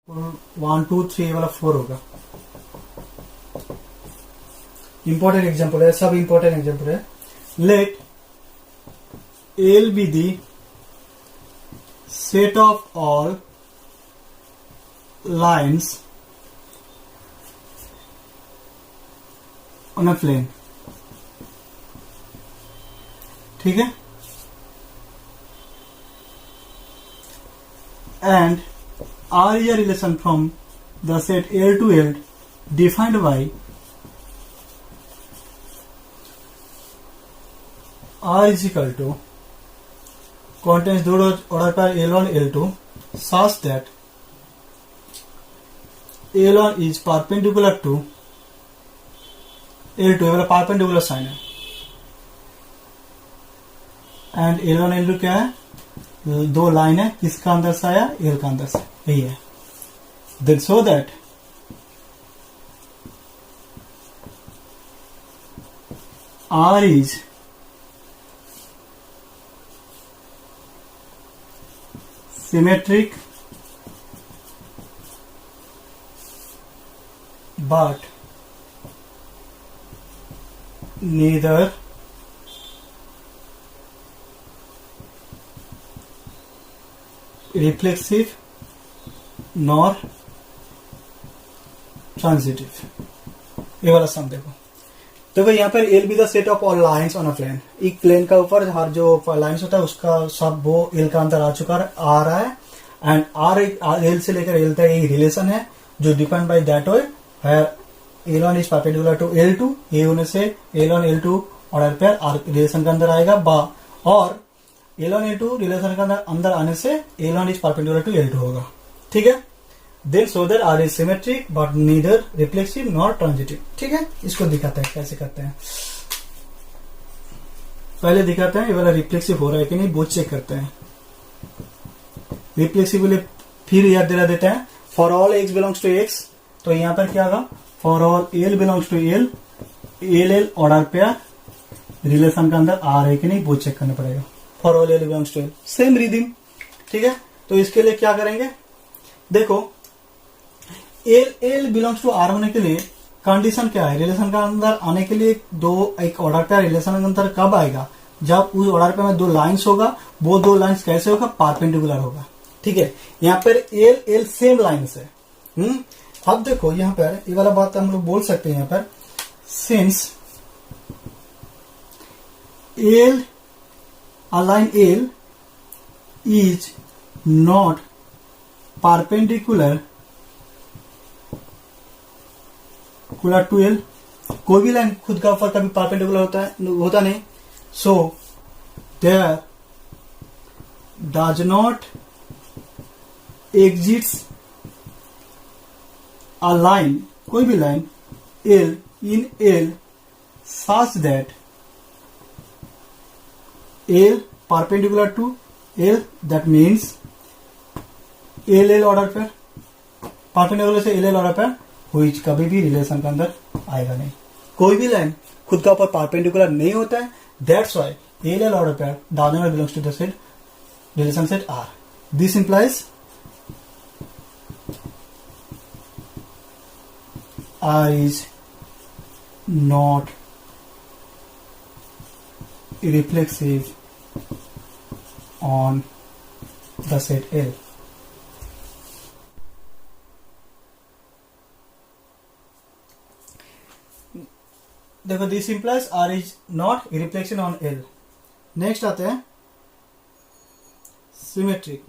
1 2 3 वाला 4 होगा। Important example है, सब इंपॉर्टेंट एग्जाम्पल है। Let L be the set of all lines on a plane. ठीक है, and R is a relation from the set L to L defined by R is equal to contains दो order pair L1 L2 such that L1 is perpendicular to L2, ये वाला perpendicular sign है, and L1 L2 क्या है, दो line है, किसका अंदर से आया, एल का अंदर से, यही है। Then so that R is symmetric but neither reflexive nor transitive। ये वाला सम देखो यहाँ पर L be the set of all lines on a plane. एक प्लेन का ऊपर हर जो लाइंस होता है उसका सब वो एल का अंदर आ रहा है, एंड आर एल से लेकर एल तक एक रिलेशन है जो depend by that way L one is perpendicular to L two, ये होने से L one L two order pair R relation के अंदर आएगा, और L1 L2 रिलेशन के अंदर आने से L1 is perpendicular to L2 होगा। ठीक है, then so that R is symmetric but neither reflexive nor transitive. ठीक है, इसको दिखाते हैं कैसे करते हैं। पहले दिखाते हैं ये वाला रिफ्लेक्सिव हो रहा है कि नहीं, वो चेक करते हैं। रिफ्लेक्सिव के लिए फिर याद दिला देते हैं, for all x belongs to x, तो यहाँ पर क्या होगा, for all L belongs to L, L order pair relation के अंदर आ रहा है कि नहीं वो चेक करना पड़ेगा। For all L belongs to L, same rhythm. ठीक है, तो इसके लिए क्या करेंगे, देखो L बिलोंग्स टू R होने के लिए कंडीशन क्या है, रिलेशन के अंदर आने के लिए एक ऑर्डर पेयर रिलेशन के अंदर कब आएगा, जब उस ऑर्डर पेयर में दो लाइंस होगा, वो दो लाइंस कैसे होगा, परपेंडिकुलर होगा। ठीक है, यहाँ पर L सेम लाइंस है। अब देखो यहाँ पर ये वाला बात हम लोग बोल सकते हैं, यहाँ पर since a line L is not perpendicular to L, कोई भी लाइन खुद का ऊपर कभी परपेंडिकुलर होता नहीं, so there does not exists a line, कोई भी line L in L such that L perpendicular to L, that means L order pair, perpendicular से L ऑर्डर पेयर हुई कभी भी रिलेशन के अंदर आएगा नहीं। कोई भी लाइन खुद का ऊपर परपेंडिकुलर नहीं होता है, that's why L order pair does not belongs to the set relation set R। This implies R is not reflexive on the set L। देखो this implies R is not reflection on L। Next आते हैं symmetric.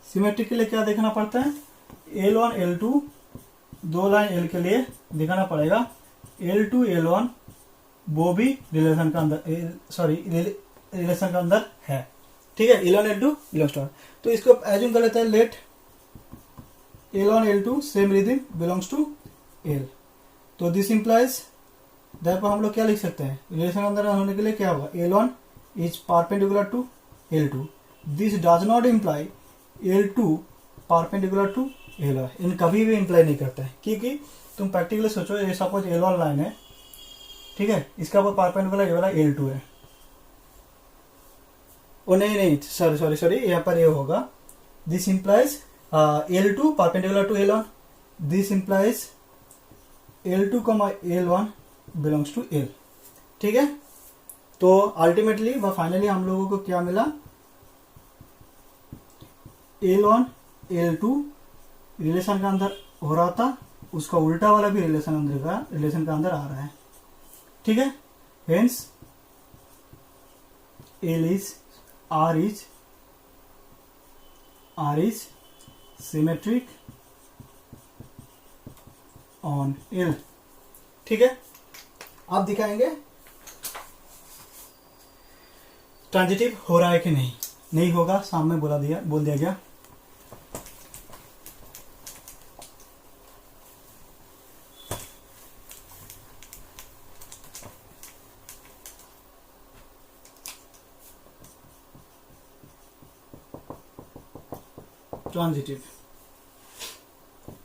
Symmetric के लिए क्या देखना पड़ता है, L1 L2 दो लाइन L के लिए दिखाना पड़ेगा, L2 L1 वो भी रिलेशन का अंदर, रिलेशन का अंदर है। ठीक है, L1 L2 बिलोंग्स टू, तो इसको एज्यूम कर लेते हैं, let L1 L2 same rhythm belongs to L। तो दिस इंप्लाइज देयरफॉर हम लोग क्या लिख सकते हैं, रिलेशन अंदर होने के लिए क्या होगा, L1 is perpendicular to L2, this does not imply L2 perpendicular to L1, इन कभी भी इंप्लाई नहीं करता है, क्योंकि तुम प्रैक्टिकली सोचो, ये सपोज L1 लाइन है, ठीक है, इसका वो परपेंडिकुलर ये वाला L2 है, ओ नहीं नहीं, सॉरी सॉरी सॉरी, यहाँ पर ये होगा this implies L2 perpendicular to L1, this implies L2 L1 belongs to L। ठीक है, तो अल्टीमेटली व फाइनली हम लोगों को क्या मिला, L1 L2 रिलेशन का अंदर हो रहा था, उसका उल्टा वाला भी रिलेशन का अंदर आ रहा है। ठीक है, hence R is symmetric on L। ठीक है, आप दिखाएंगे ट्रांजिटिव हो रहा है कि नहीं, नहीं होगा, सामने बोल दिया गया।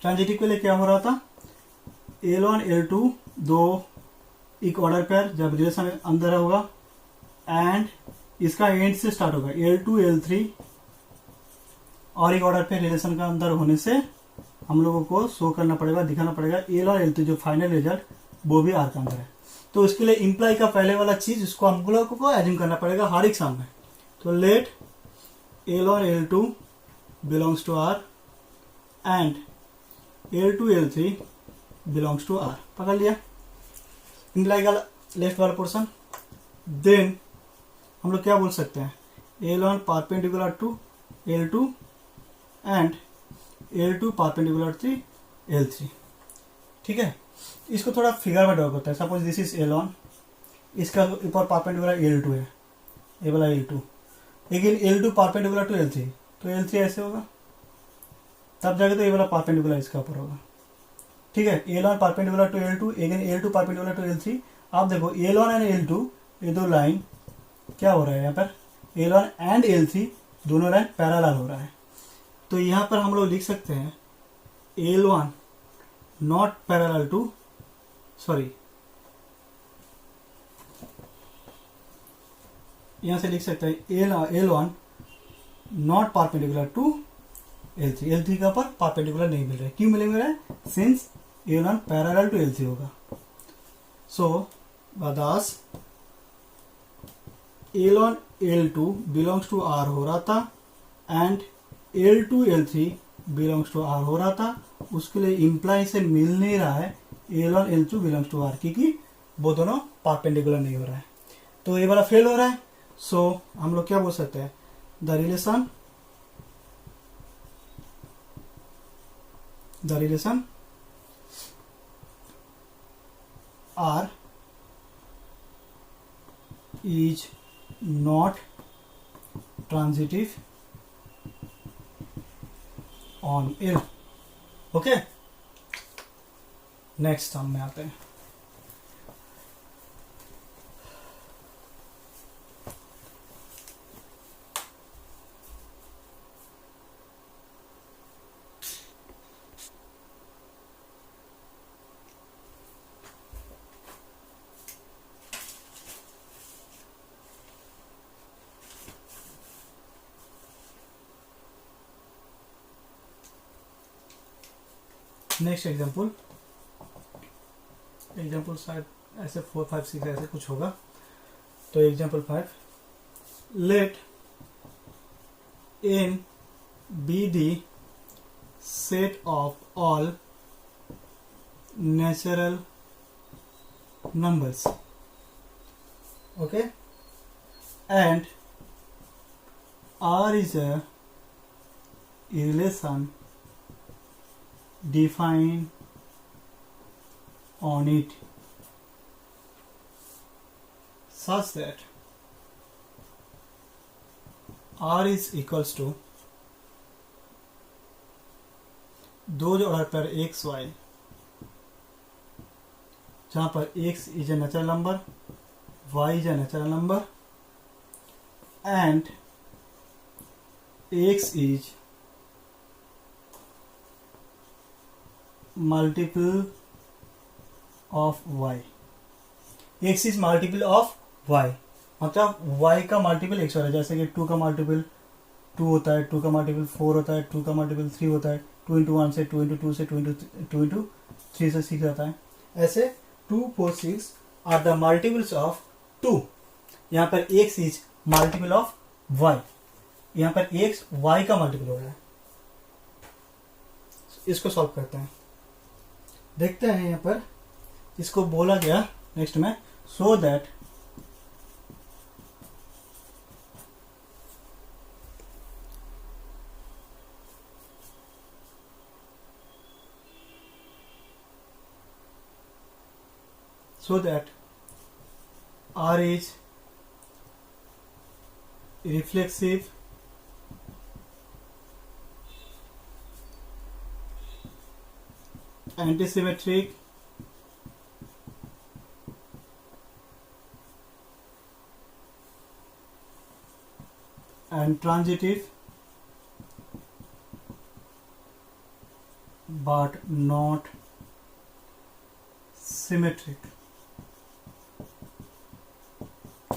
ट्रांजिटिव के लिए क्या हो रहा था, L1 L2 दो एक ऑर्डर पेयर जब रिलेशन अंदर होगा एंड इसका एंड से स्टार्ट होगा, L2 L3 और एक ऑर्डर पेयर रिलेशन का अंदर होने से हम लोगों को शो करना पड़ेगा, दिखाना पड़ेगा L1 L3 जो फाइनल रिजल्ट वो भी R का अंदर है। तो उसके लिए इंप्लाई का पहले वाला चीज उसको हम लोगों को एज्यूम करना पड़ेगा हर एक सम में। तो late L1 L2 belongs to R and L2 L3 belongs to R। पकड़ लिया इंप्लाई का लेफ्ट वाला पोर्शन। देन हम लोग क्या बोल सकते हैं, L1 perpendicular to L2 and L2 perpendicular to L3। ठीक है, इसको थोड़ा फिगर में ड्रॉ करते हैं। सपोज दिस इज L1, इसका ऊपर परपेंडिकुलर L2 है, ये वाला L2, लेकिन L2 परपेंडिकुलर टू L3, तो L3 ऐसे होगा, तब जाके तो ये वाला परपेंडिकुलर इसका ऊपर होगा। ठीक है, L1 perpendicular to L2, again L2 perpendicular to L3। आप देखो L1 एंड L2 ये दो लाइन क्या हो रहा है, यहाँ पर L1 एंड L3 दोनों लाइन पैरेलल हो रहा है। तो यहाँ पर हम लोग लिख सकते हैं L1 not parallel to, sorry यहाँ से लिख सकते हैं L1 not perpendicular to L3, L3 का पर परपेंडिकुलर नहीं मिल रहा है। क्यों मिल रहा है, since L1 parallel to L3 होगा। सो बदास L1 L2 belongs to R हो रहा था and L2 L3 belongs to R हो रहा था। उसके लिए इंप्लाई से मिल नहीं रहा है L1 L2 belongs to R, क्योंकि वो दोनों परपेंडिकुलर नहीं हो रहा है, तो ये वाला फेल हो रहा है। सो हम लोग क्या बोल सकते हैं, the relation R is not transitive on L। Okay, next sum में आते हैं। नेक्स्ट एग्जाम्पल शायद ऐसे 4 5 6 ऐसे कुछ होगा। तो example 5, let n be the set of all natural numbers, okay, and R is a relation defined on it such that R is equals to दो जो ऑर्डर पर x y, जहां पर x is a natural number, y is a natural number and x is multiple of y, x is multiple of y। मतलब y का multiple x वाला, जैसे कि 2 का मल्टीपल 2 होता है, 2 का मल्टीपल 4 होता है, 2 का मल्टीपल 3 होता है, 2 इंटू 1 से 2 इंटू 2 से 2 इंटू 3 से 6 आता है। ऐसे 2 4 6 आर द मल्टीपल्स ऑफ 2। यहाँ पर x is multiple of y, यहाँ पर x y का मल्टीपल हो रहा है। इसको सॉल्व करते हैं, देखते हैं। यहाँ पर इसको बोला गया नेक्स्ट में, सो that R is reflexive antisymmetric and transitive but not symmetric।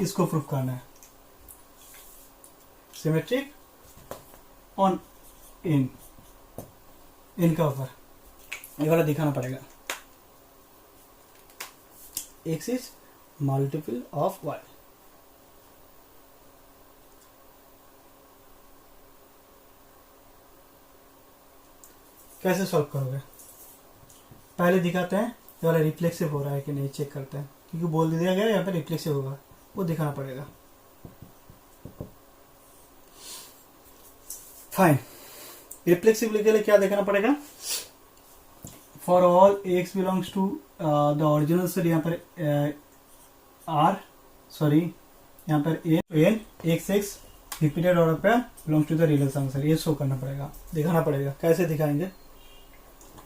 इसको प्रूव करना है। सिमेट्रिक ऑन इन का ऊपर ये वाला दिखाना पड़ेगा। x is multiple of y। कैसे सॉल्व करोगे? पहले दिखाते हैं ये वाला रिफ्लेक्सिव हो रहा है कि नहीं, चेक करते हैं, क्योंकि बोल दिया गया यहाँ पे रिफ्लेक्सिव होगा, वो दिखाना पड़ेगा। फाइन, रिफ्लेक्सिव के लिए क्या देखना पड़ेगा? For all x belongs to the original set, यहाँ पर यहाँ पर n x रिपीटेड ऑर्डर पे belongs to the relation set, ये शो करना पड़ेगा, दिखाना पड़ेगा। कैसे दिखाएंगे?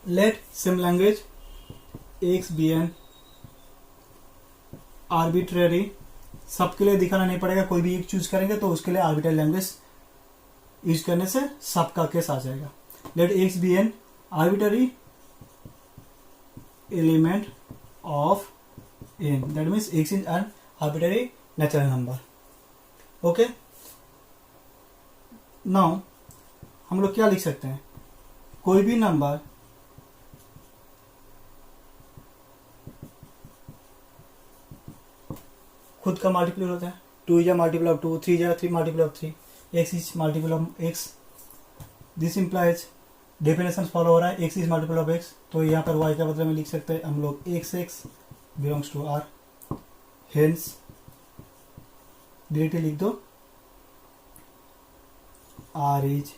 Let same language x be an arbitrary, सबके लिए दिखाना नहीं पड़ेगा, कोई भी एक चूज करेंगे तो उसके लिए आर्बिट्रेरी लैंग्वेज यूज करने से सबका केस आ जाएगा। Let x be an arbitrary element of n, that means x is an arbitrary natural number. Okay, now हम लोग क्या लिख सकते हैं? कोई भी नंबर खुद का मल्टीपल होता है। 2 is multiple of 2, 3 is 3 multiple of 3, x is multiple of x। This implies definition follow हो रहा है, x is multiple of x, तो यहाँ पर y का बदले में लिख सकते हैं हम लोग x belongs to r। Hence directly लिख दो r is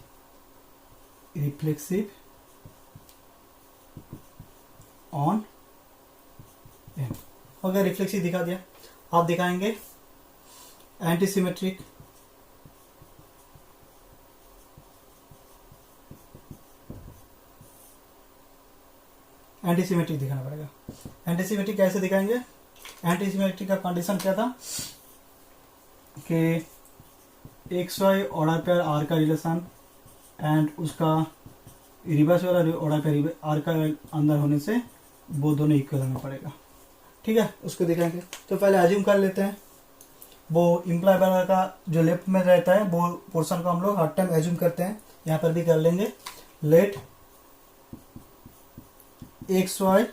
reflexive on n। हो गया, रिफ्लेक्सिव दिखा दिया। आप दिखाएंगे एंटीसिमेट्रिक, एंटीसिमेट्रिक दिखाना पड़ेगा। एंटीसिमेट्रिक कैसे दिखाएंगे? एंटीसिमेट्रिक का कंडीशन क्या था कि एक्स वाई ऑर्डर पर आर का रिलेशन एंड उसका रिवर्स वाला ऑर्डर पर आर का अंदर होने से वो दोनों इक्वल होना पड़ेगा। ठीक है, उसको दिखाएंगे। तो पहले एज्यूम कर लेते हैं, वो इम्प्लाई वाला का जो लेफ्ट में रहता है वो पोर्शन को हम लोग हर टाइम एज्यूम करते हैं, यहाँ पर भी कर लेंगे। Let x y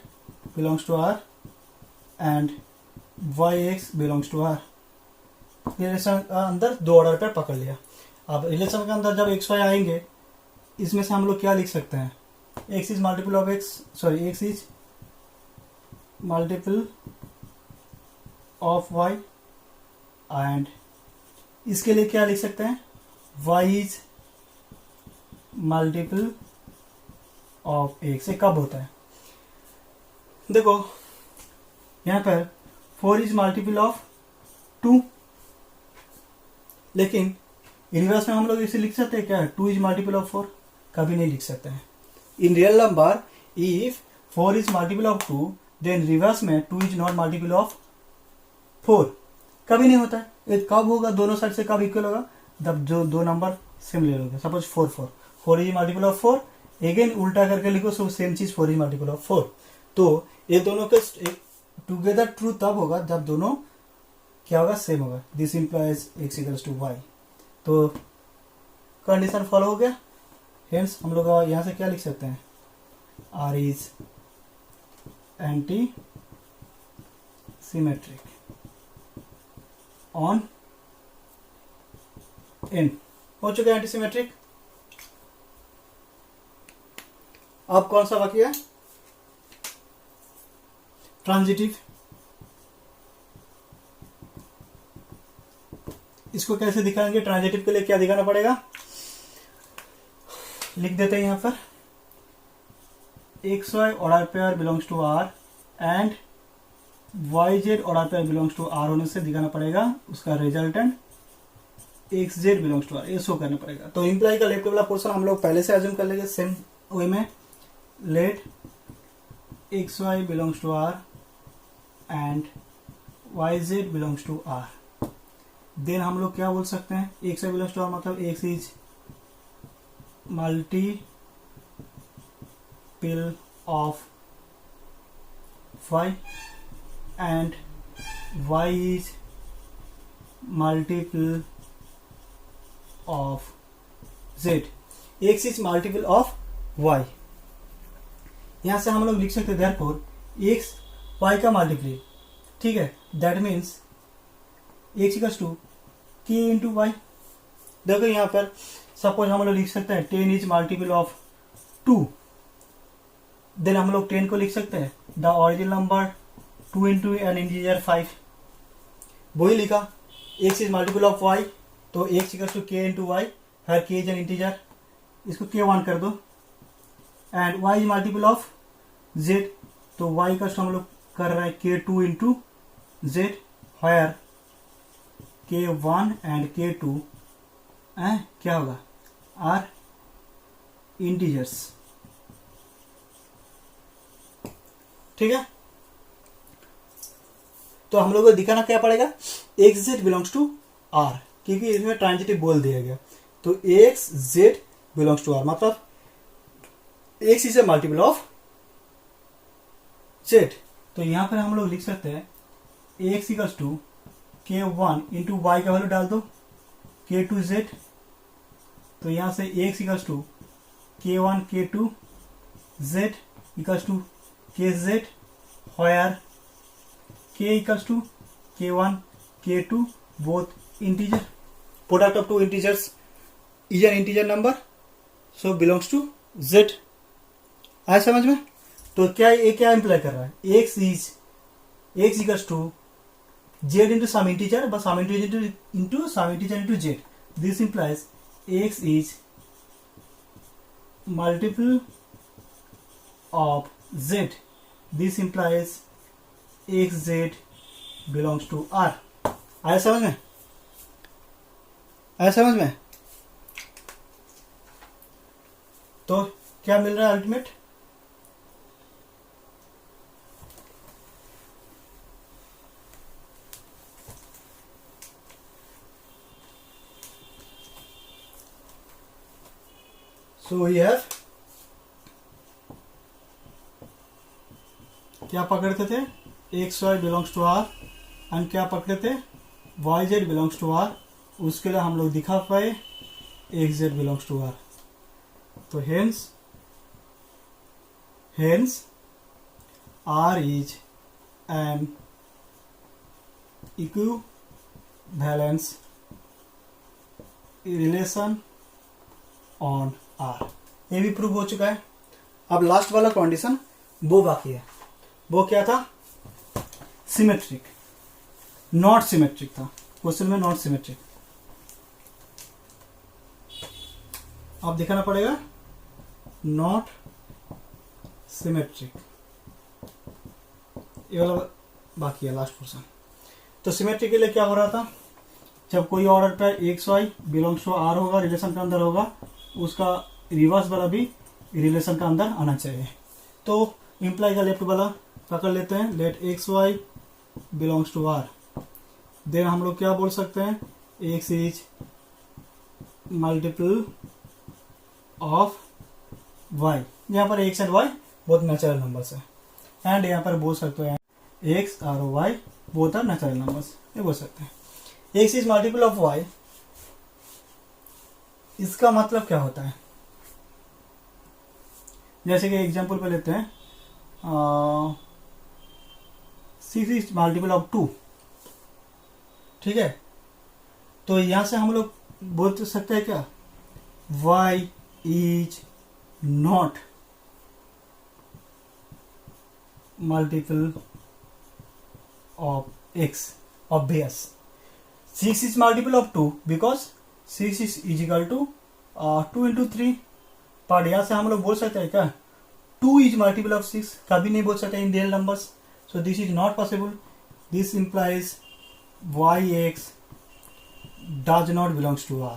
belongs to R and y x belongs to R. Relation का अंदर दो ऑर्डर पर पकड़ लिया। अब रिलेशन के अंदर जब एक्स वाई आएंगे, इसमें से हम लोग क्या लिख सकते हैं? X is multiple of x is multiple of y and इसके लिए क्या लिख सकते हैं? y is multiple of x। ये कब होता है? देखो यहाँ पर 4 इज मल्टीपल ऑफ 2, लेकिन इनवर्स में हम लोग इसे लिख सकते हैं क्या? 2 इज मल्टीपल ऑफ 4? कभी नहीं लिख सकते हैं। In real number if 4 is multiple of 2 then reverse में 2 इज नॉट मल्टीपल ऑफ 4, कभी नहीं होता है। ये कब होगा? दोनों साइड से कब इक्वल होगा? जब जो दो नंबर सिमिलर होगा। Suppose 4 is multiple of 4, again उल्टा करके लिखो, सो सेम चीज 4 इज मल्टीपल ऑफ 4। तो ये दोनों के टुगेदर ट्रू तब होगा जब दोनों क्या होगा, सेम होगा। This implies x equals to y. तो कंडीशन फॉलो हो गया। हेंस हम लोग यहाँ से क्या लिख सकते हैं, R is anti symmetric on n। हो चुका है एंटी सिमेट्रिक। अब कौन सा बाकी है, ट्रांजिटिव। इसको कैसे दिखाएंगे, ट्रांजिटिव के लिए क्या दिखाना पड़ेगा, लिख देते हैं यहां पर x y order pair belongs to R and y z order pair belongs to R होने से दिखाना पड़ेगा उसका resultant x z belongs to R, ये शो करना पड़ेगा। तो इंप्लाई का लेफ्ट वाला पोर्शन हम लोग पहले से एज्यूम कर लेंगे सेम वे में। Let x y belongs to R and y z belongs to R. Then हम लोग क्या बोल सकते हैं, x y belongs to R मतलब x is multiple of y and y is multiple of z। x is multiple of y। यहां से हम लोग लिख सकते हैं therefore x y का मल्टीपल, ठीक है, that means x equals to k into y. देखो यहां पर सपोज हम लोग लिख सकते हैं 10 इज मल्टीपल ऑफ 2। देन हम लोग 10 को लिख सकते हैं the original number 2 into an integer 5। वही लिखा x is multiple of y, तो x equals to k into y, हर k इज एन इंटीजर, इसको k1 कर दो। And y is multiple of z, तो y का हम लोग कर रहे हैं k2 into z, her k1 and k2 क्या होगा, आर इंटीजर्स, ठीक है। तो हम लोग को दिखाना क्या पड़ेगा, x z belongs to R, क्योंकि इसमें ट्रांजिटिव बोल दिया गया। तो x z belongs to R मतलब x is a multiple of z. तो यहां पर हम लोग लिख सकते हैं x equals to k1 into y का वैल्यू डाल दो k2 z। तो यहां से x equals to k1 k2 z equals to kz, where k equals to k1 k2 both integer, product of two integers is an integer number, so belongs to z। आया समझ में। तो क्या ये क्या इंप्लाई कर रहा है, x equals to z into some integer, बस some integer into some integer into z। This implies x is multiple of z। This implies xz belongs to R। आया समझ में, आया समझ में। तो क्या मिल रहा है अल्टीमेट, so we have क्या पकड़ते थे, x y belongs to R and क्या पकड़े थे, y z belongs to R. उसके लिए हम लोग दिखा पाए x z belongs to R. तो hence R is an equivalence relation on R. ये भी प्रूव हो चुका है। अब लास्ट वाला कंडीशन वो बाकी है, वो क्या था, सिमेट्रिक, नॉट सिमेट्रिक था क्वेश्चन में, नॉट सिमेट्रिक। अब दिखाना पड़ेगा नॉट सिमेट्रिक, ये वाला बाकी है लास्ट पोर्शन। तो सिमेट्रिक के लिए क्या हो रहा था, जब कोई ऑर्डर पर x y belongs to R होगा, रिलेशन के अंदर होगा, उसका रिवर्स वाला भी रिलेशन का अंदर आना चाहिए। तो इंप्लाई का लेफ्ट वाला पकड़ लेते हैं, let x y belongs to R. Then हम लोग क्या बोल सकते हैं, x is multiple of y. यहाँ पर एक्स एंड वाई बहुत नेचुरल नंबर्स है, एंड यहाँ पर बोल सकते हैं एक्स और y both are natural numbers, ये बोल सकते हैं। X is multiple of y, इसका मतलब क्या होता है? जैसे कि एग्जांपल पे लेते हैं, 6 इज मल्टीपल ऑफ 2, ठीक है। तो यहां से हम लोग बोल सकते हैं क्या, y is not multiple of x, obvious. 6 is multiple of 2 because 6 is equal to 2 into 3, पर यहाँ से हम लोग बोल सकते हैं क्या 2 is multiple of 6? कभी नहीं बोल सकते in real numbers, so this is not possible. This implies yx does not belongs to r।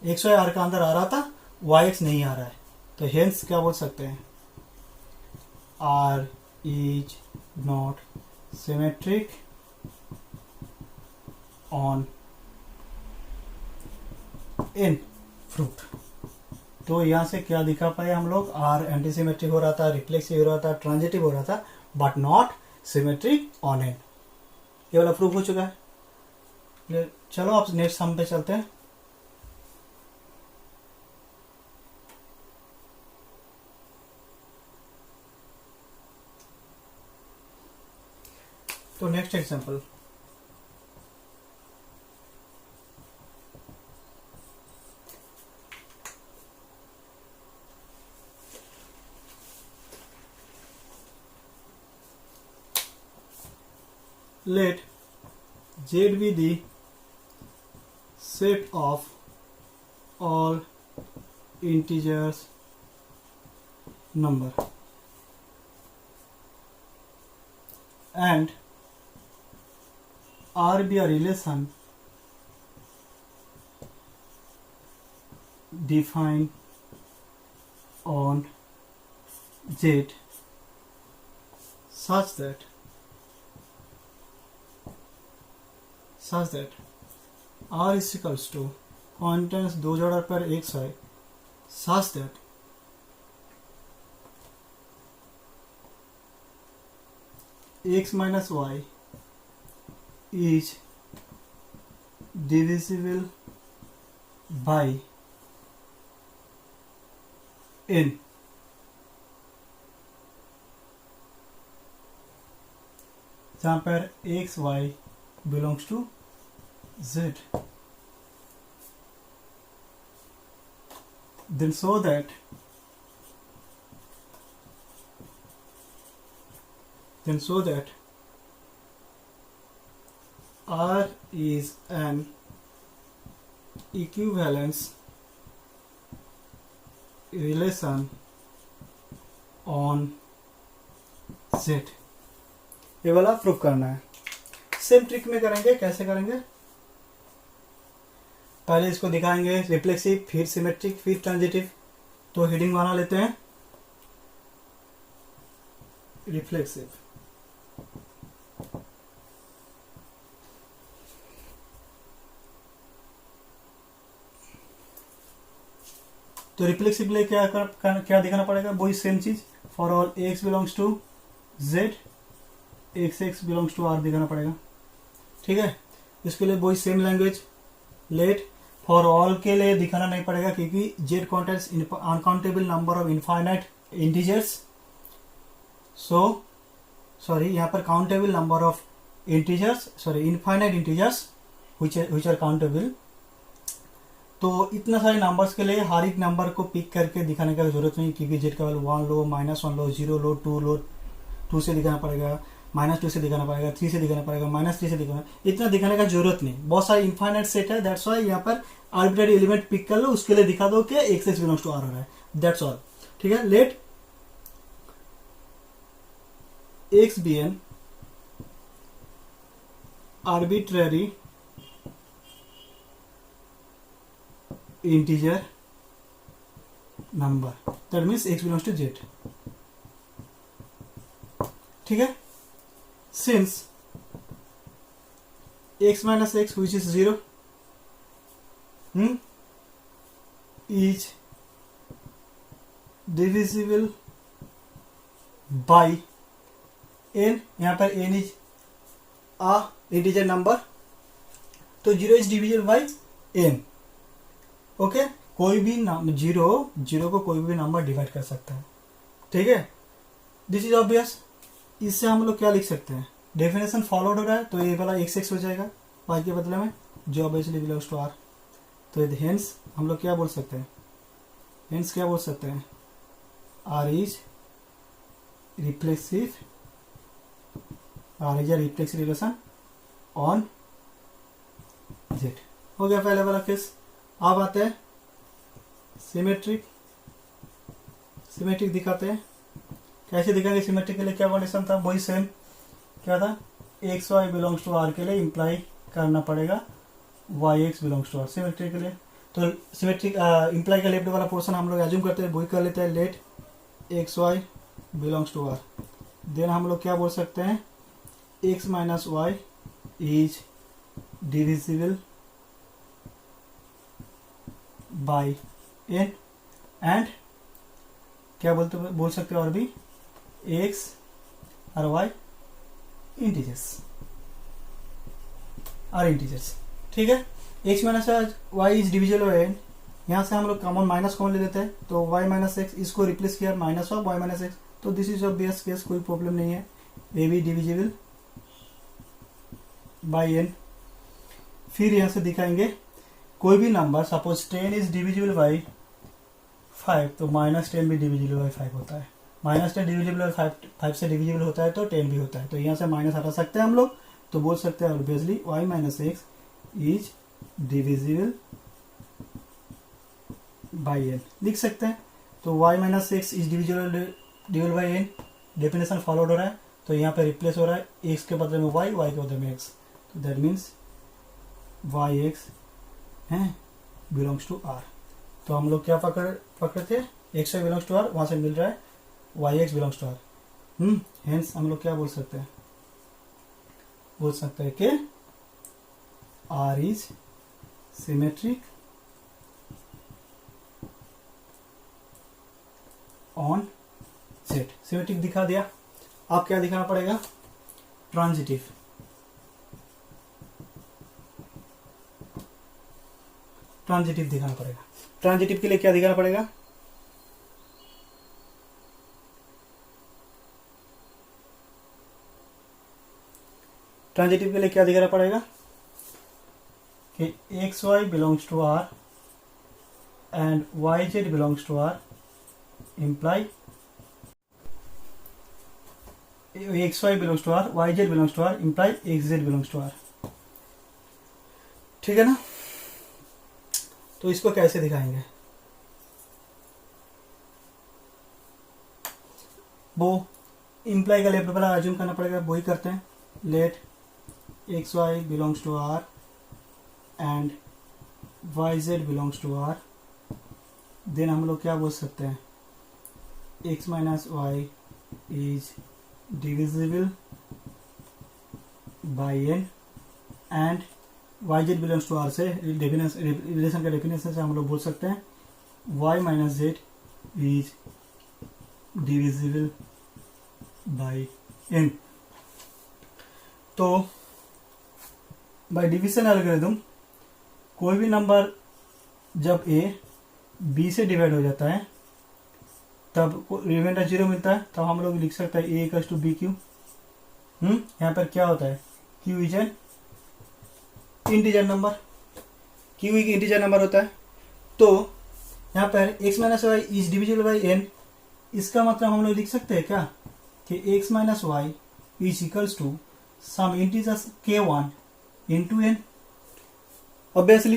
x y r का अंदर आ रहा था, yx नहीं आ रहा है, तो हेंस क्या बोल सकते हैं, r is not symmetric on in fruit. तो यहां से क्या दिखा पाए हम लोग, आर एंटीसिमेट्रिक हो रहा था, रिफ्लेक्सिव हो रहा था, ट्रांजिटिव हो रहा था, but not symmetric on an. ये वाला प्रूफ हो चुका है। चलो अब नेक्स्ट सम पे चलते हैं। तो next example, let Z be the set of all integers number and R be a relation defined on Z such that R is equals to contains दो जोड़ा पर x है, such that x minus y is divisible by n, जहाँ पर x y belongs to Z, then so that R is an equivalence relation on Z। ये वाला proof करना है। सेम ट्रिक में करेंगे, कैसे करेंगे, पहले इसको दिखाएंगे रिफ्लेक्सिव, फिर सिमेट्रिक, फिर ट्रांजिटिव। तो हेडिंग बना लेते हैं रिफ्लेक्सिव। तो रिफ्लेक्सिव लिए क्या दिखाना पड़ेगा, वही सेम चीज, for all x belongs to z, x belongs to r दिखाना पड़ेगा, ठीक है। इसके लिए वही same language, let for all के लिए दिखाना नहीं पड़ेगा क्योंकि z contains uncountable number of infinite integers, so sorry यहाँ पर countable number of integers, sorry infinite integers which are countable. तो इतना सारे नंबर्स के लिए हर एक नंबर को पिक करके दिखाने का जरूरत नहीं, क्योंकि z का वैल्यू 1 लो, -1 लो, 0 लो, 2 लो, 2 से दिखाना पड़ेगा, -2 से दिखाना पड़ेगा, 3 से दिखाना पड़ेगा, -3 से दिखाना, इतना दिखाने का जरूरत नहीं। बहुत सारे इनफाइनाइट सेट है, दैट्स वाई यहाँ पर आर्बिट्रेरी एलिमेंट पिक कर लो, उसके लिए दिखा दो कि x बिलोंग्स टू r हो रहा है, दैट्स ऑल, ठीक है। Let x be an arbitrary integer number, that means x belongs to z, ठीक है। since x minus x which is 0 is divisible by n, यहाँ पर n is a integer number, तो 0 is divisible by n। Okay, कोई भी zero को कोई भी नंबर डिवाइड कर सकता है, ठीक है। This is obvious. इससे हम लोग क्या लिख सकते हैं, डेफिनेशन फॉलोड हो रहा है तो ये वाला x हो जाएगा y के बदले में, जो ऑब्वियसली बिलोंग्स टू r। तो हेंस हम लोग क्या बोल सकते हैं, हेंस क्या बोल सकते हैं, r is reflexive, r is a reflexive relation on z। हो गया पहले वाला केस। अब आते हैं सिमेट्रिक। सिमेट्रिक दिखाते हैं, कैसे दिखाएंगे सिमेट्रिक के लिए, क्या कंडीशन था, वही सेम क्या था, x y belongs to R के लिए इंप्लाई करना पड़ेगा y x belongs to R symmetric के लिए। तो सिमेट्रिक इंप्लाई का लेफ्ट वाला पोर्शन हम लोग एज्यूम करते हैं, वही कर लेते हैं, let x y belongs to R. Then हम लोग क्या बोल सकते हैं, x minus y is divisible by n, and क्या बोल सकते हैं और भी, एक्स और वाई इंटीजर्स आर इंटीजर्स, ठीक है। X minus y is divisible by n, यहाँ से हम लोग कॉमन माइनस कॉमन ले लेते हैं, तो वाई माइनस एक्स इसको रिप्लेस किया minus of y minus x, तो दिस इज ऑब्वियस केस, कोई प्रॉब्लम नहीं है, a b divisible by n. फिर यहाँ से दिखाएंगे कोई भी number, suppose 10 is divisible by 5, तो -10 भी डिविजिबल बाई 5 होता है, -10 डिविजिबल बाई 5 से डिविजिबल होता है तो 10 भी होता है, तो यहाँ से माइनस हटा सकते हैं हम लोग, तो बोल सकते हैं obviously y minus x is divisible by n, लिख सकते हैं। तो y minus x is divisible by n, definition followed हो रहा है, तो यहाँ पे रिप्लेस हो रहा है, x के बदले में y, y के बदले में x, तो दैट मीन्स वाई एक्स है बिलोंग्स टू आर। तो हम लोग क्या पकड़े थे, x y belongs to R, वहां से मिल रहा है y x belongs to R. Hence हम लोग क्या बोल सकते हैं, बोल सकते हैं कि R is symmetric on set. Symmetric दिखा दिया, अब क्या दिखाना पड़ेगा, ट्रांजिटिव। ट्रांजिटिव दिखाना पड़ेगा। ट्रांजिटिव के लिए क्या दिखाना पड़ेगा, ट्रांजिटिव के लिए क्या दिखाना पड़ेगा कि x y belongs to R and y z belongs to R imply x y belongs to R, y z belongs to R imply x z belongs to R, ठीक है ना। तो इसको कैसे दिखाएंगे, वो इम्प्लाई का लेफ्ट वाला एज्यूम करना पड़ेगा, वही करते हैं, let x y belongs to R and y z belongs to R. Then हम लोग क्या बोल सकते हैं, x minus y is divisible by n, and y z belongs to R से रिलेशन का डेफिनेशन से हम लोग बोल सकते हैं y minus z is divisible by n. तो बाय डिवीजन एल्गोरिथम कोई भी नंबर जब a b से डिवाइड हो जाता है तब रिमाइंडर 0 मिलता है, तब हम लोग लिख सकते हैं a equals to b q. यहाँ पर क्या होता है, q is an integer number, q एक इंटीजर नंबर होता है। तो यहाँ पर x minus y is divisible by n, इसका मतलब हम लोग लिख सकते हैं क्या कि x minus y is equals to some integers k1 into n। Obviously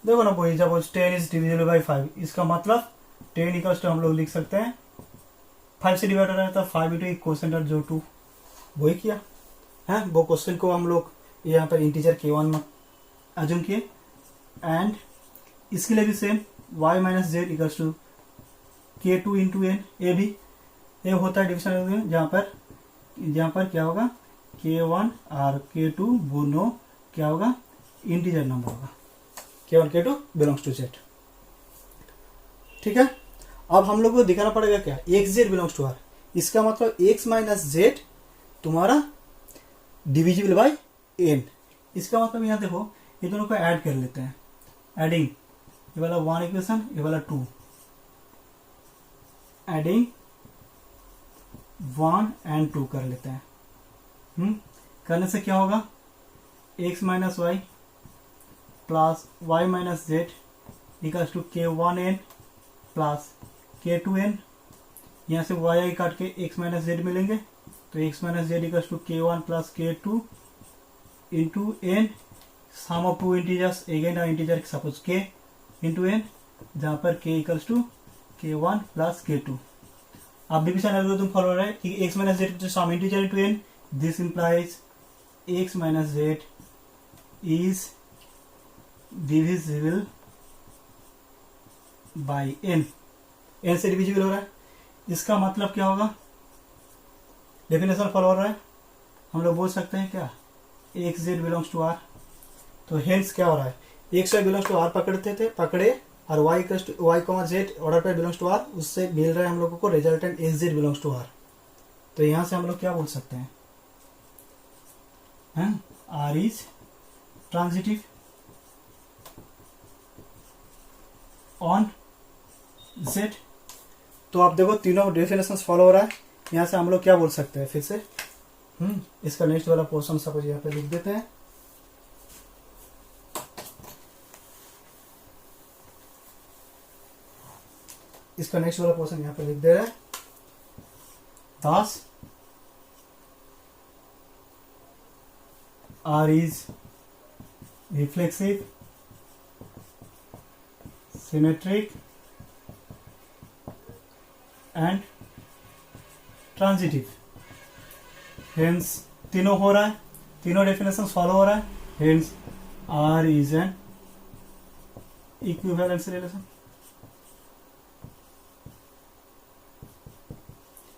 देखो ना, वही जब 10 इज डिविजिबल बाई 5, इसका मतलब 10 इक्वल्स टू हम लोग लिख सकते हैं 5 से डिवाइड हो रहा है तो 5 इंटू क्वोशेंट जो 2, वही किया है। वो क्वेश्चन को हम लोग यहाँ पर इंटीजर k1 में एज्यूम किए, एंड इसके लिए भी same y minus z equals to k2 into n। ये भी ये होता है डिविजन, जहाँ पर क्या होगा k1 और k2 दोनों क्या होगा, इंटीजर नंबर होगा, k1 k2 belongs to z, ठीक है। अब हम लोग को दिखाना पड़ेगा क्या, x z belongs to r, इसका मतलब x माइनस जेड तुम्हारा डिविजिबल बाय n। इसका मतलब यहाँ देखो ये दोनों को ऐड कर लेते हैं, एडिंग ये वाला 1 इक्वेशन, ये वाला 2, एडिंग 1 and 2 कर लेते हैं। करने से क्या होगा, x minus y plus y minus z equals to k1n plus k2n। यहाँ से वाई आई काट के x माइनस जेड मिलेंगे, तो x minus z equals to k1 plus k2 into n, sum of two integers, again integer suppose k into n, जहाँ पर k equals to k1 plus k2। अब division algorithm follow हो रहा है कि x minus z some integer into n, this implies x minus z is divisible by n। n से divisible हो रहा है, इसका मतलब क्या होगा, डेफिनेशन फॉलो हो रहा है, हम लोग बोल सकते हैं क्या, x z belongs to R. तो हेंस क्या हो रहा है, x y belongs to R पकड़े और वाई कॉमा जेड ऑर्डर पे बिलोंग्स टू आर, उससे मिल रहा है हम लोगों को resultant x z belongs to R. तो यहां से हम लोग क्या बोल सकते हैं, R is transitive on z. तो आप देखो तीनों डेफिनेशन फॉलो हो रहा है, यहां से हम लोग क्या बोल सकते हैं फिर से, इसका नेक्स्ट वाला पोर्शन सपोज यहाँ पे लिख देते हैं। इसका नेक्स्ट वाला पोर्शन यहाँ पे लिख दे रहा है, thus R is reflexive, symmetric and transitive। hence तीनों हो रहा है, तीनों डेफिनेशन फॉलो हो रहा है, hence R is an equivalence relation।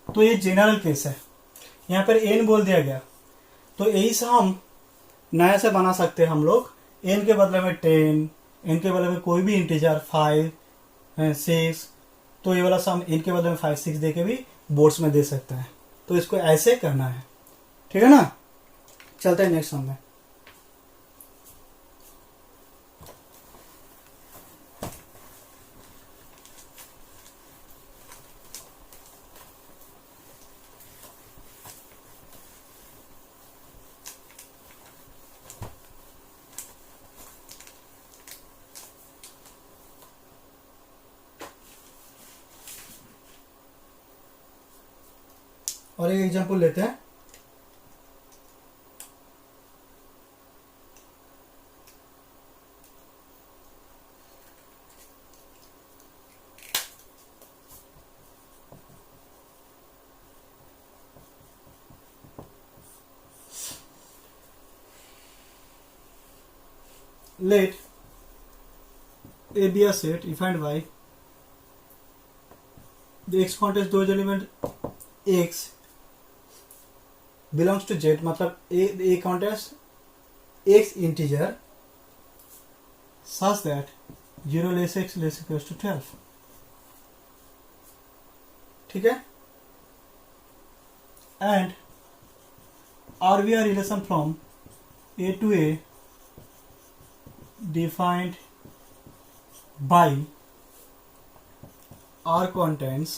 तो ये जनरल केस है, यहाँ पर n बोल दिया गया, तो यही से हम नया से बना सकते हैं हम लोग, n के बदले में 10, n के बदले में कोई भी इंटीजर 5, 6, तो ये वाला सम n के बदले में 5, 6 दे के भी बोर्ड्स में दे सकते हैं। तो इसको ऐसे करना है, ठीक है ना। चलते हैं नेक्स्ट सम में। और एक एग्जांपल लेते हैं, let A be a set if and y the x contains those element x belongs to z, मतलब a contains x integer such that 0 less x less equals to 12। ठीक है, and RVR relation from A to A defined by R contains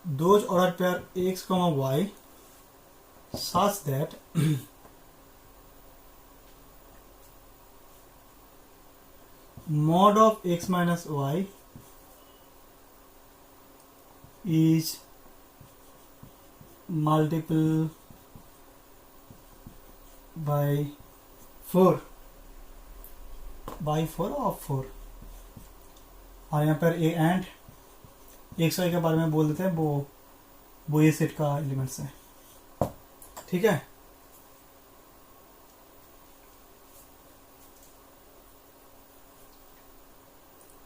those ordered pair x comma y such that mod of x minus y is multiple by 4 of 4। और यहाँ पर A and x Y के बारे में बोल देते हैं, वो ये सेट का एलिमेंट्स है, ठीक है।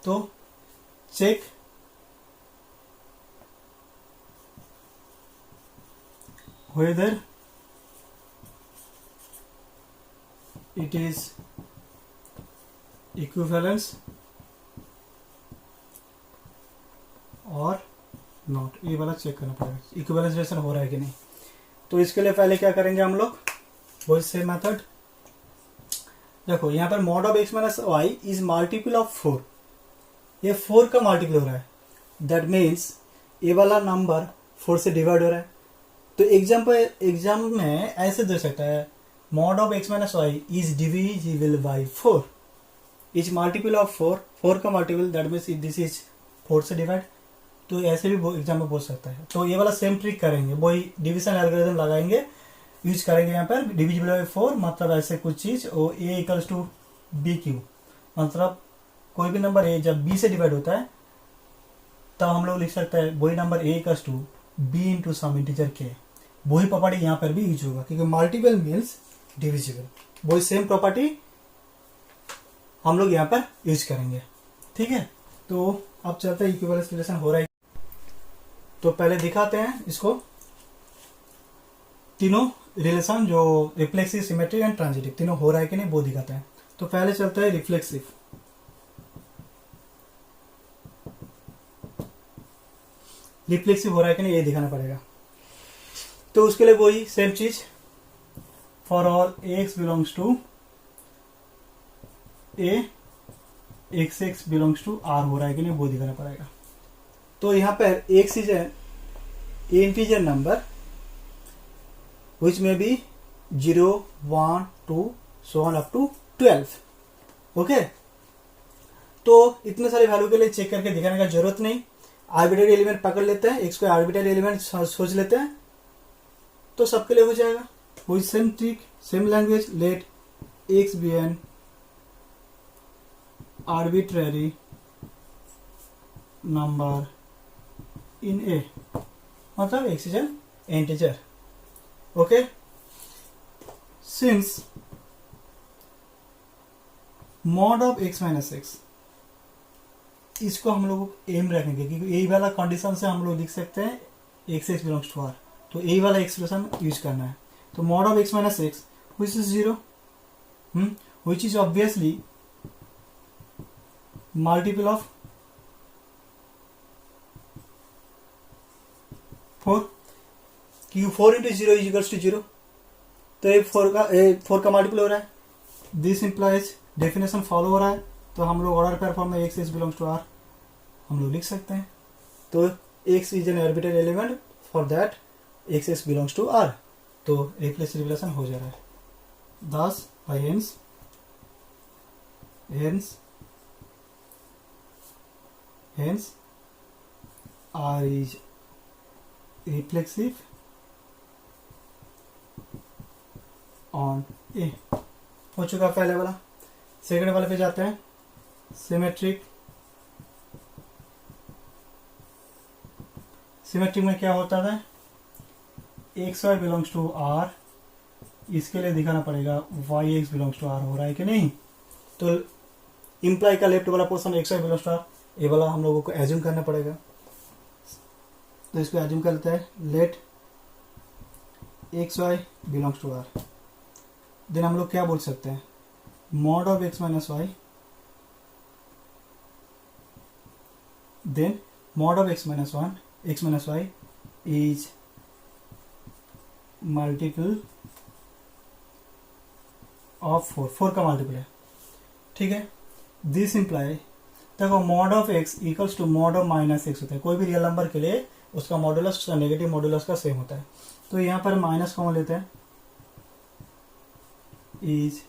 तो check whether it is equivalence और नॉट, ये वाला चेक करना पड़ेगा इक्विवेलेंस रिलेशन हो रहा है कि नहीं। तो इसके लिए पहले क्या करेंगे हम लोग, वही सेम मेथड। देखो यहाँ पर mod of x minus y is multiple of 4, ये 4 का मल्टीपल हो रहा है, दैट मीन्स ये वाला नंबर 4 से डिवाइड हो रहा है। तो एग्जाम में ऐसे दे सकता है, mod of x minus y is divisible by 4, is multiple of 4, 4 का multiple, that means this is 4 से डिवाइड। तो ऐसे भी एग्जाम में बोल सकता है। तो ये वाला सेम ट्रिक करेंगे, वही डिविजन एल्गोरिथम लगाएंगे, यूज करेंगे यहाँ पर डिविजिबल बाई 4, मतलब ऐसे कुछ चीज, और a equals to b q, मतलब कोई भी नंबर a जब b से डिवाइड होता है तब हम लोग लिख सकते हैं वही नंबर a equals to b into some integer k। वही प्रॉपर्टी यहाँ पर भी यूज होगा, क्योंकि मल्टीपल मीन्स डिविजिबल, वही सेम प्रॉपर्टी हम लोग यहाँ पर यूज करेंगे। ठीक है, तो अब चलते हैं इक्विवेलेंस रिलेशन हो रहा है। तो पहले दिखाते हैं इसको, तीनों रिलेशन जो रिफ्लेक्सिव, सिमेट्रिक एंड ट्रांजिटिव तीनों हो रहा है कि नहीं वो दिखाते हैं। तो पहले चलता है रिफ्लेक्सिव। रिफ्लेक्सिव हो रहा है कि नहीं ये दिखाना पड़ेगा। तो उसके लिए वही सेम चीज, for all x belongs to a, x belongs to r हो रहा है कि नहीं वो दिखाना पड़ेगा। तो यहाँ पर x is an integer number which may be 0, 1, 2, so on up to 12। Okay, तो इतने सारे वैल्यू के लिए चेक करके दिखाने का जरूरत नहीं, आर्बिट्ररी एलिमेंट पकड़ लेते हैं, x को आर्बिट्ररी एलिमेंट सोच लेते हैं, तो सबके लिए हो जाएगा। वही same trick, same language, let x be an arbitrary number in a, मतलब x is an integer. Okay, since mod of x minus x, इसको हम लोग एम रखेंगे, क्योंकि यही वाला कंडीशन से हम लोग लिख सकते हैं x x belongs to R, तो यही वाला एक्सप्रेशन यूज करना है। तो mod of x minus x which is 0, which is obviously multiple of 4, क्योंकि 4 इंटू 0 इज इक्वल्स टू 0, तो ये 4 का मल्टीपल हो रहा है। दिस इंप्लाइज डेफिनेशन फॉलो हो रहा है, तो हम लोग ऑर्डर पेयर फॉर्म में x x belongs to R हम लोग लिख सकते हैं। तो x is an arbitrary element, for that x x belongs to R, तो रिफ्लेक्सिव रिलेशन हो जा रहा है। Thus by hence R is reflexive on A. हो चुका पहले वाला। सेकंड वाले पे जाते हैं, सिमेट्रिक। सिमेट्रिक में क्या होता है, x y belongs to R, इसके लिए दिखाना पड़ेगा y x belongs to R हो रहा है कि नहीं। तो इंप्लाई का लेफ्ट वाला portion x y belongs to R, ये वाला हम लोगों को एज्यूम करना पड़ेगा। तो इसको एज्यूम करते हैं, let x y belongs to R, then हम लोग क्या बोल सकते हैं, mod of x minus y, then mod of x minus y is multiple of 4 का मल्टीपल है। ठीक है, दिस इंप्लाई, देखो mod of x equals to mod of minus x होता है, कोई भी रियल नंबर के लिए उसका मॉडुलस उसका नेगेटिव मॉडुलस का सेम होता है। तो यहां पर माइनस कॉमन लेते हैं, is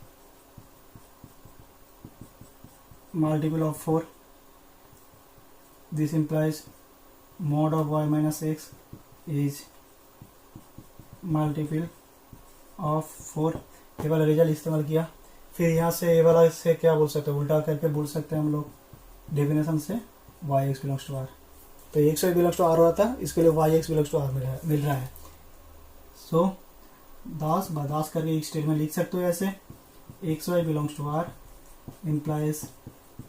multiple of 4, this implies mod of y minus x is multiple of 4। ये वाला रिजल्ट इस्तेमाल किया, फिर यहाँ से ये वाला से क्या बोल सकते हैं, उल्टा करके बोल सकते हैं हम लोग डेफिनेशन से y x belongs to R. तो x y belongs to R हो रहा था, इसके लिए y x belongs to R मिल रहा है। सो दास बदास करके एक स्टेटमेंट लिख सकते हो ऐसे, x y belongs to R implies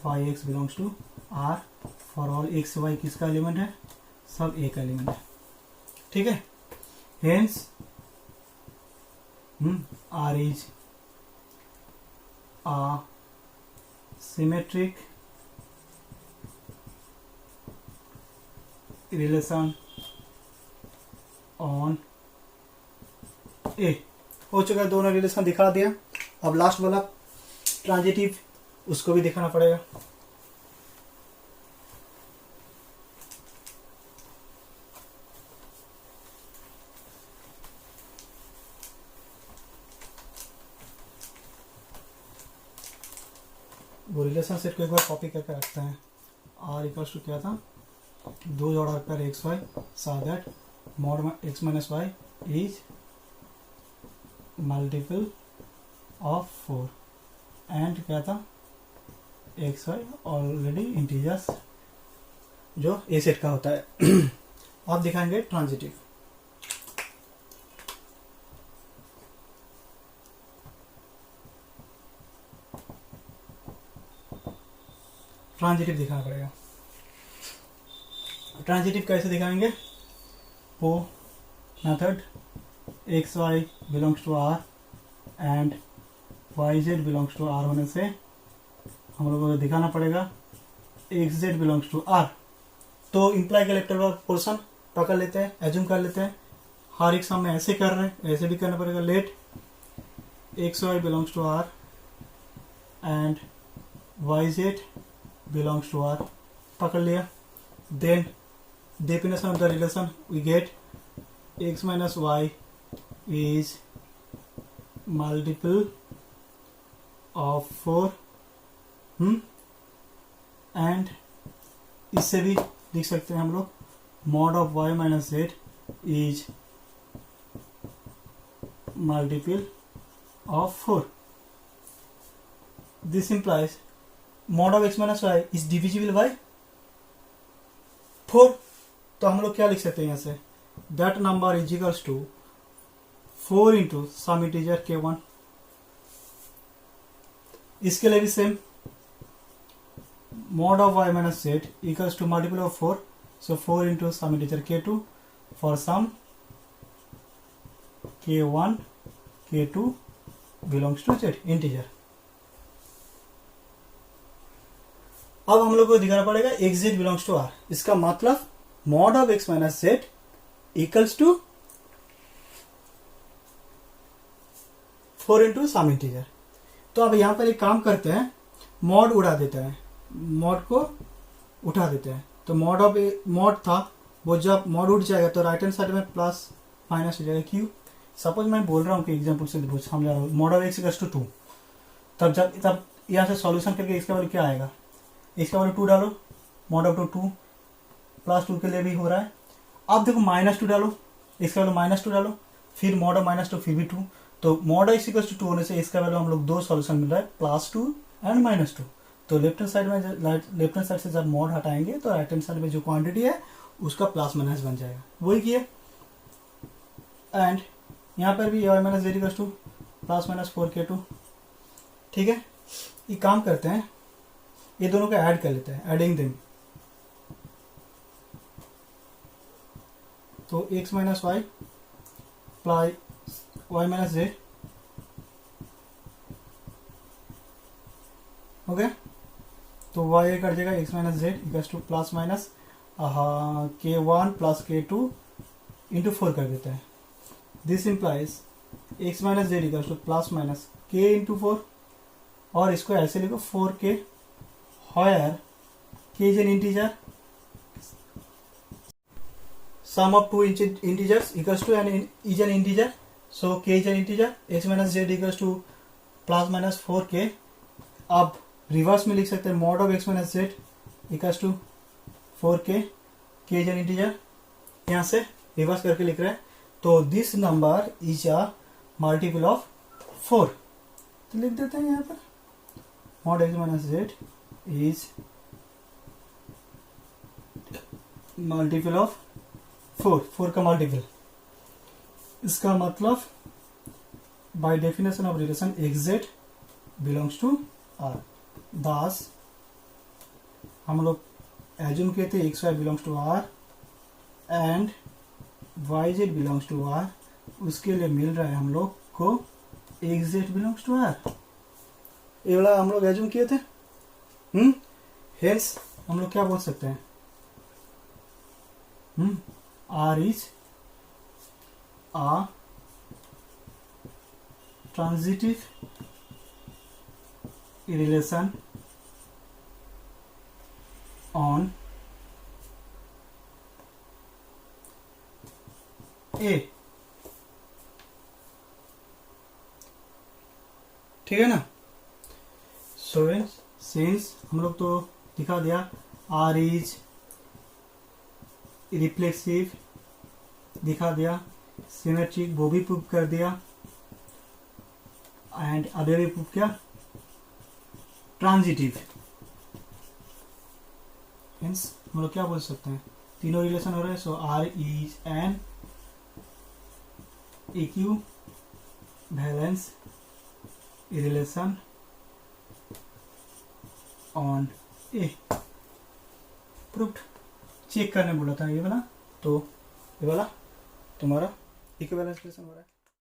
y x belongs to R for all x y किसका एलिमेंट है, सब ए का एलिमेंट है। ठीक है, hence R is a symmetric relation on A. हो चुका है, दोनों रिलेशन दिखा दिया। अब लास्ट वाला ट्रांजिटिव, उसको भी दिखाना पड़ेगा। वो रिलेशन सेट को एक बार कॉपी करके रखते हैं। आर इक्वल्स टू क्या था, 2 जोड़ा कर x y, so that mod x minus y is multiple of 4 and क्या था, एक्स वाई ऑलरेडी इंटीजर्स जो ए सेट का होता है। आप दिखाएंगे ट्रांजिटिव। ट्रांजिटिव दिखाना पड़ेगा। ट्रांजिटिव कैसे दिखाएंगे, वो method x y belongs to R and y z belongs to R होने से हम लोगों को दिखाना पड़ेगा x z belongs to R. तो इम्प्लाई कलेक्टर का पोर्सन पकड़ लेते हैं, एज्यूम कर लेते हैं। हर एक सम में ऐसे कर रहे हैं, ऐसे भी करना पड़ेगा। Let x y belongs to R and y z belongs to R, पकड़ लिया। then definition of the relation we get x minus y is multiple of 4 and इससे भी लिख सकते हैं हम लोग mod of y minus z is multiple of 4. This implies mod of x minus y is divisible by 4. तो हम लोग क्या लिख सकते हैं यहाँ से, that number is equals to 4 into some integer k1. इसके लिए भी same, mod of y minus z equals to multiple of 4, so 4 into some integer k2 for some k1 k2 belongs to z integer. अब हम लोग को दिखाना पड़ेगा x z belongs to R. इसका मतलब mod of x minus z equals to 4 into some integer. तो अब यहां पर एक काम करते हैं, मॉड उड़ा देते हैं, मॉड को उठा देते हैं। तो मॉड था वो, जब मॉड उठ जाएगा तो राइट हैंड साइड में प्लस माइनस हो जाएगा क्यू। सपोज मैं बोल रहा हूँ कि एग्जाम्पल से समझा रहा हूँ, mod of x equals to 2, तब यहाँ से सॉल्यूशन करके इसका वैल्यू क्या आएगा, इसका वैल्यू 2 डालो, मॉड ऑफ 2 प्लस 2 के लिए भी हो रहा है। अब देखो -2 डालो, इसका वैल्यू -2 डालो, फिर मॉड ऑफ -2 फिर भी 2। तो मॉड ऑफ इक्वल्स टू 2 होने से इसका वैल्यू हम लोग 2 सॉल्यूशन मिल रहा है, +2 एंड -2। तो लेफ्ट हैंड साइड से जब मॉड हटाएंगे तो राइट हैंड साइड में जो क्वांटिटी है उसका प्लस माइनस बन जाएगा, वही किए। एंड यहाँ पर भी y minus z equals to +-4k2। ठीक है, ये काम करते हैं, ये दोनों को ऐड कर लेते हैं, एडिंग देम। तो x minus y plus y minus z हो गया। तो y कर देगा x minus z equals to plus minus k1 plus k2 into 4 कर देते हैं। This implies x minus z equals to plus minus k into 4, और इसको ऐसे लिखो 4k where k is an integer, sum of two integers equals to is an integer, so k is an integer, x minus z equals to plus minus 4k। अब reverse में लिख सकते हैं, mod of x minus z equals to 4k, k is an integer, यहाँ से reverse करके लिख रहे हैं। तो this number is a multiple of 4, तो लिख देते हैं यहाँ पर mod x minus z is multiple of 4 का मल्टीपल। इसका मतलब by definition of relation x z belongs to R. Thus हम लोग एज्यूम किए थे x y belongs to R and y z belongs to R, उसके लिए मिल रहा है हम लोग को x z belongs to R. ये वाला हम लोग एज्यूम किए थे। हेंस हम लोग क्या बोल सकते हैं, R is a transitive relation on A, ठीक है ना। सो सिंस हम लोग तो दिखा दिया आर इज रिफ्लेक्सिव, दिखा दिया सिमेट्रिक, वो भी प्रूव कर दिया, एंड अभी भी प्रूव किया ट्रांजिटिव। मीन्स हम लोग क्या बोल सकते हैं, तीनों रिलेशन हो रहे हैं। So R is an equivalence relation on A, proved. Check करने बोला था ये वाला, तो ये वाला तुम्हारा इक्विवेलेंस रिलेशन हो रहा है।